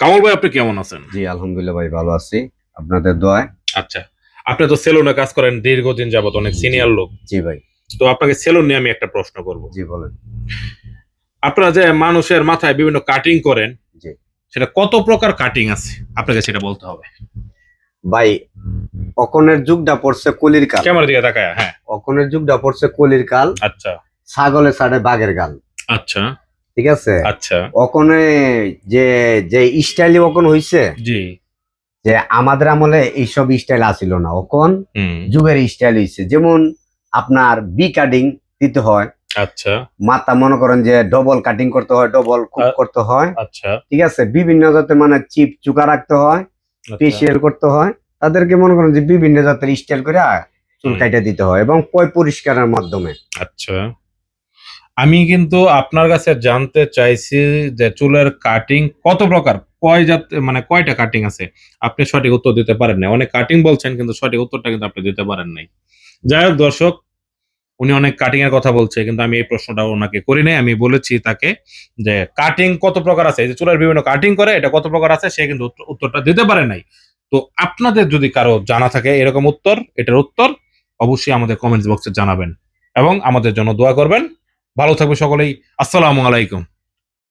কামাল ভাই, আপনি কেমন আছেন? জি আলহামদুলিল্লাহ ভাই, ভালো আছি আপনাদের দোয়ায়। আচ্ছা, আপনি তো সেলুনে কাজ করেন দীর্ঘদিন যাবত, অনেক জি সিনিয়র লোক। জি ভাই। তো আপনাকে সেলুন নিয়ে আমি একটা প্রশ্ন করব। জি বলেন। আপনারা যে মানুষের মাথায় বিভিন্ন কাটিং করেন, জি সেটা কত প্রকার কাটিং আছে আপনাকে সেটা বলতে হবে। ভাই, অকনের যুগটা পড়ছে কলির কাল। ক্যামেরার দিকে তাকায়, হ্যাঁ। অকনের যুগটা পড়ছে কলির কাল। আচ্ছা ছাগলে ছাড়ে বাঘের গাল। আচ্ছা ঠিক আছে। আচ্ছা। অকনে যে যে স্টাইলি অকন হইছে, জি। যে আমাদের আমলে এইসব স্টাইল আসিল না। অকন হুম। যুগের স্টাইল হইছে, যেমন আপনার বি কাটিং দিতে হয়। আচ্ছা মাথা মনে করেন যে ডবল কাটিং করতে হয়, ডবল কুপ করতে হয়। আচ্ছা ঠিক আছে। বিভিন্ন জাতের মানে চিপ চুকা রাখতে হয়, আচ্ছা। ফেসিয়াল করতে হয়। তাদেরকে মনে করেন যে বিভিন্ন জাতের স্টাইল করে চুল কাইটা দিতে হয় এবং পয় পরিষ্কারের মাধ্যমে। আচ্ছা, আমি কিন্তু আপনার কাছে জানতে চাইছি যে চুলের কাটিং কত প্রকার, কয় জাত, মানে কয়টা কাটিং আছে। আপনি সঠিক উত্তর দিতে পারেন নাই। অনেক কাটিং বলছেন কিন্তু সঠিক উত্তরটা কিন্তু আপনি দিতে পারেন নাই। যাই হোক দর্শক, উনি অনেক কাটিং এর কথা বলছে কিন্তু আমি এই প্রশ্নটা ওনাকে করি নাই। আমি বলেছি তাকে যে কাটিং কত প্রকার আছে, এই যে চুলের বিভিন্ন কাটিং করে এটা কত প্রকার আছে, সে কিন্তু উত্তরটা দিতে পারে নাই। তো আপনাদের যদি কারো জানা থাকে এরকম উত্তর, এটার উত্তর অবশ্যই আমাদের কমেন্টস বক্সে জানাবেন এবং আমাদের জন্য দোয়া করবেন। ভালো থাকবে সকলেই। আসসালামু আলাইকুম।